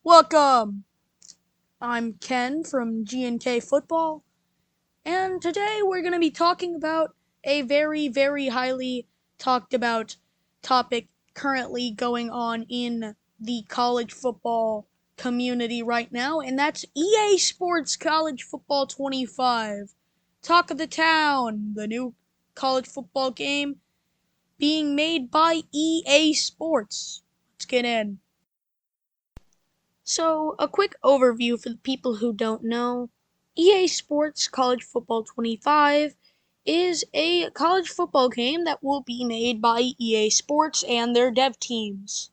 Welcome! I'm Ken from G&K Football, and today we're going to be talking about a very, very highly talked about topic currently going on in the college football community right now, and that's EA Sports College Football 25. Talk of the town, the new college football game being made by EA Sports. Let's get in. So, a quick overview for the people who don't know. EA Sports College Football 25 is a college football game that will be made by EA Sports and their dev teams.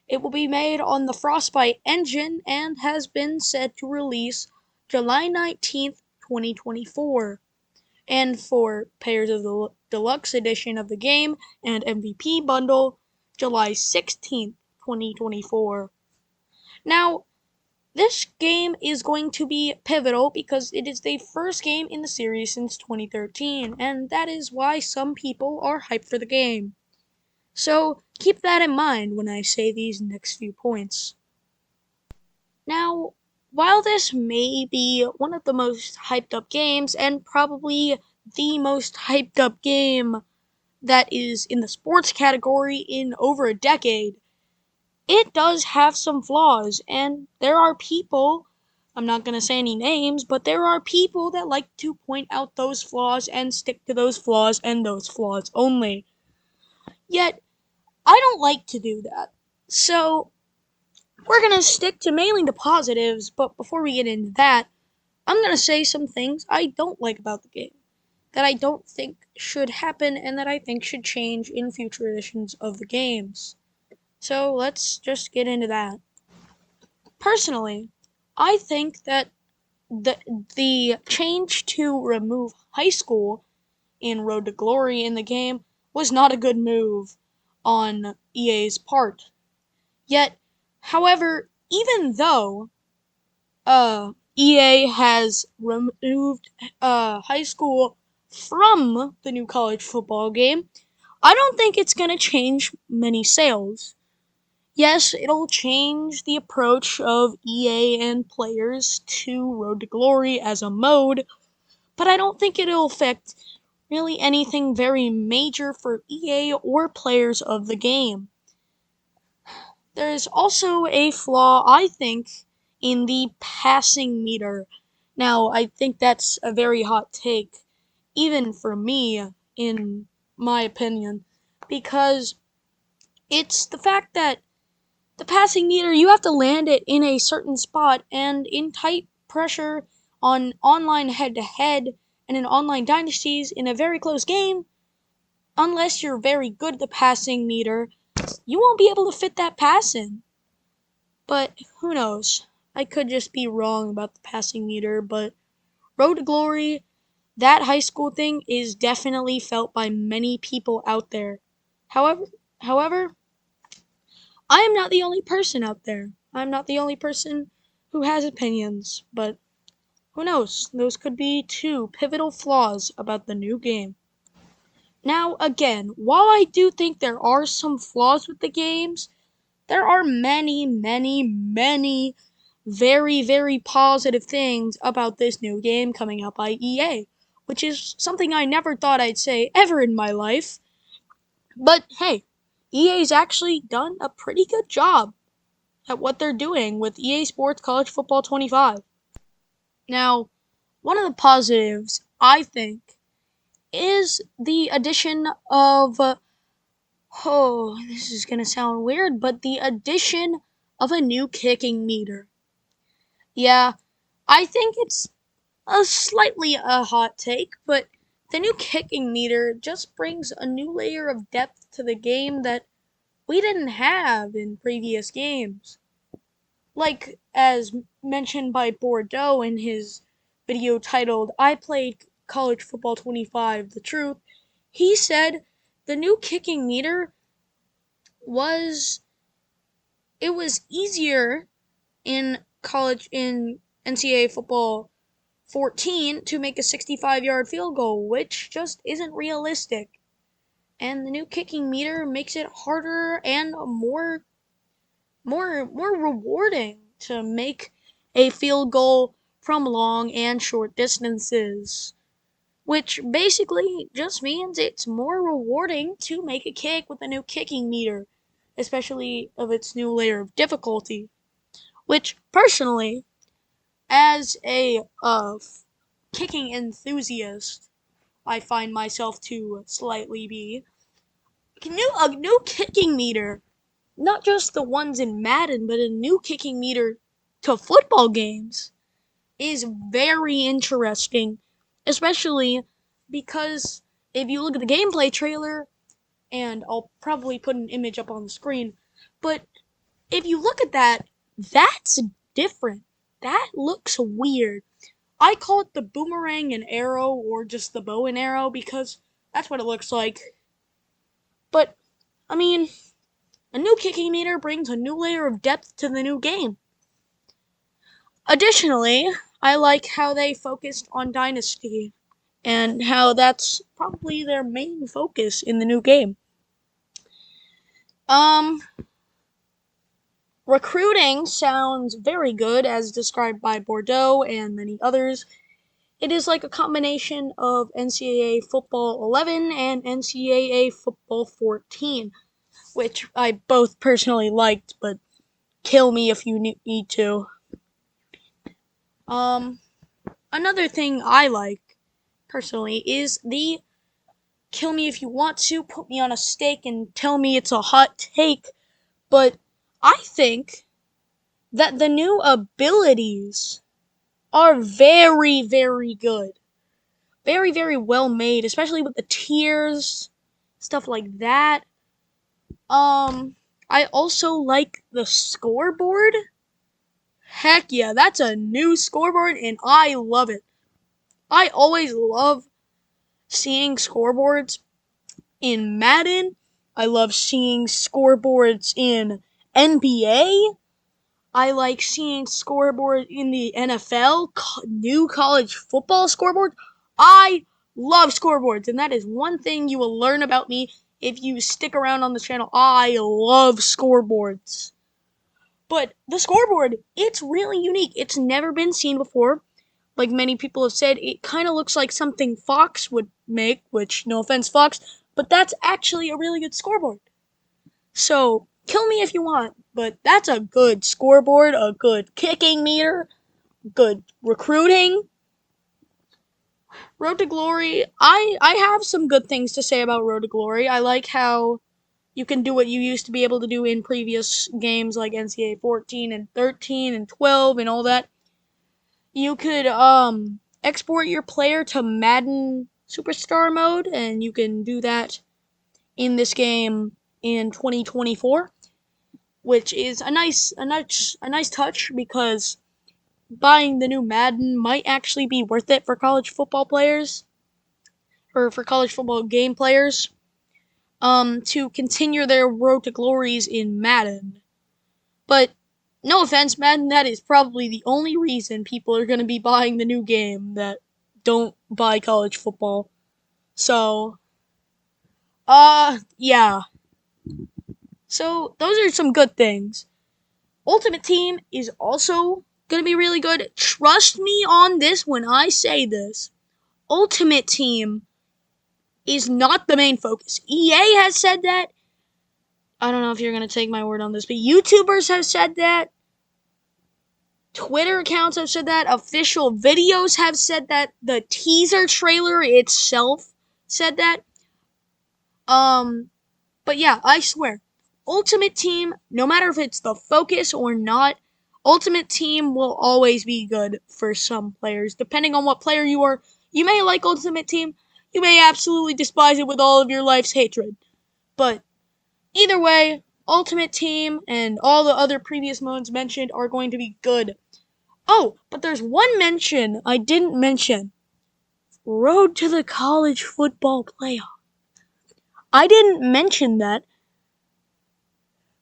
It will be made on the Frostbite engine and has been set to release July 19th, 2024. And for payers of the deluxe edition of the game and MVP bundle, July 16th, 2024. Now, this game is going to be pivotal because it is the first game in the series since 2013, and that is why some people are hyped for the game. So keep that in mind when I say these next few points. Now, while this may be one of the most hyped up games, and probably the most hyped up game that is in the sports category in over a decade, it does have some flaws, and there are people, I'm not going to say any names, but there are people that like to point out those flaws and stick to those flaws and those flaws only. Yet, I don't like to do that. So, we're going to stick to mainly the positives, but before we get into that, I'm going to say some things I don't like about the game, that I don't think should happen, and that I think should change in future editions of the games. So, let's just get into that. Personally, I think that the the change to remove high school in Road to Glory in the game was not a good move on EA's part. Yet, however, even though EA has removed high school from the new college football game, I don't think it's going to change many sales. Yes, it'll change the approach of EA and players to Road to Glory as a mode, but I don't think it'll affect really anything very major for EA or players of the game. There's also a flaw, I think, in the passing meter. Now, I think that's a very hot take, even for me, in my opinion, because it's the fact that the passing meter, you have to land it in a certain spot, and in tight pressure on online head-to-head and in online dynasties in a very close game, unless you're very good at the passing meter, you won't be able to fit that pass in. But who knows? I could just be wrong about the passing meter, but Road to Glory, that high school thing is definitely felt by many people out there. However, I am not the only person out there. I'm not the only person who has opinions, but who knows? Those could be two pivotal flaws about the new game. Now, again, while I do think there are some flaws with the games, there are many, many, many very, very positive things about this new game coming out by EA, which is something I never thought I'd say ever in my life. But hey, EA's actually done a pretty good job at what they're doing with EA Sports College Football 25. Now, one of the positives, I think, is the addition of, this is going to sound weird, but the addition of a new kicking meter. Yeah, I think it's slightly a hot take, but the new kicking meter just brings a new layer of depth to the game that we didn't have in previous games. Like, as mentioned by Bordeaux in his video titled, I Played College Football 25, The Truth, he said the new kicking meter was, it was easier in NCAA football 14 to make a 65-yard field goal, which just isn't realistic. And the new kicking meter makes it harder and more rewarding to make a field goal from long and short distances, which basically just means it's more rewarding to make a kick with a new kicking meter, especially of its new layer of difficulty, which personally, as a kicking enthusiast, I find myself to slightly be. A new kicking meter, not just the ones in Madden, but a new kicking meter to football games is very interesting, especially because if you look at the gameplay trailer, and I'll probably put an image up on the screen, but if you look at that, that's different. That looks weird. I call it the boomerang and arrow, or just the bow and arrow, because that's what it looks like. But, I mean, a new kicking meter brings a new layer of depth to the new game. Additionally, I like how they focused on Dynasty, and how that's probably their main focus in the new game. Recruiting sounds very good, as described by Bordeaux and many others. It is like a combination of NCAA Football 11 and NCAA Football 14, which I both personally liked, but kill me if you need to. Another thing I like, personally, is the kill me if you want to, put me on a stake and tell me it's a hot take, but I think that the new abilities are very, very good. Very, very well made, especially with the tiers, stuff like that. I also like the scoreboard. Heck yeah, that's a new scoreboard and I love it. I always love seeing scoreboards in Madden. I love seeing scoreboards in NBA. I like seeing scoreboard in the NFL, new college football scoreboard. I love scoreboards, and that is one thing you will learn about me if you stick around on this channel. I love scoreboards. But the scoreboard, it's really unique. It's never been seen before. Like many people have said, it kind of looks like something Fox would make, which, no offense, Fox, but that's actually a really good scoreboard. So, kill me if you want, but that's a good scoreboard, a good kicking meter, good recruiting. Road to Glory, I have some good things to say about Road to Glory. I like how you can do what you used to be able to do in previous games like NCAA 14 and 13 and 12 and all that. You could export your player to Madden Superstar mode, and you can do that in this game in 2024, which is a nice touch, because buying the new Madden might actually be worth it for college football players, or for college football game players, to continue their road to glories in Madden. But no offense, Madden, that is probably the only reason people are going to be buying the new game that don't buy college football. So, yeah. So, those are some good things. Ultimate Team is also going to be really good. Trust me on this when I say this. Ultimate Team is not the main focus. EA has said that. I don't know if you're going to take my word on this, but YouTubers have said that. Twitter accounts have said that. Official videos have said that. The teaser trailer itself said that. But yeah, I swear. Ultimate Team, no matter if it's the focus or not, Ultimate Team will always be good for some players. Depending on what player you are, you may like Ultimate Team, you may absolutely despise it with all of your life's hatred. But either way, Ultimate Team and all the other previous modes mentioned are going to be good. Oh, but there's one mention I didn't mention. Road to the College Football Playoff. I didn't mention that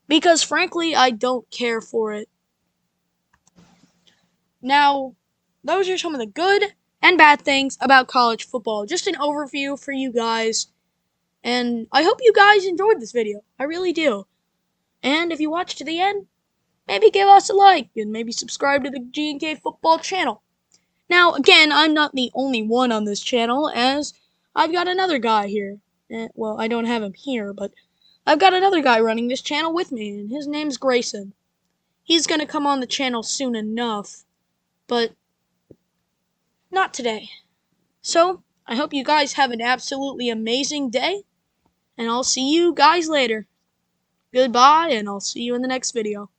because frankly, I don't care for it. Now, those are some of the good and bad things about college football. Just an overview for you guys. And I hope you guys enjoyed this video. I really do. And if you watched to the end, maybe give us a like and maybe subscribe to the G&K Football channel. Now, again, I'm not the only one on this channel, as I've got another guy here. Well, I don't have him here, but I've got another guy running this channel with me, and his name's Grayson. He's gonna come on the channel soon enough, but not today. So, I hope you guys have an absolutely amazing day, and I'll see you guys later. Goodbye, and I'll see you in the next video.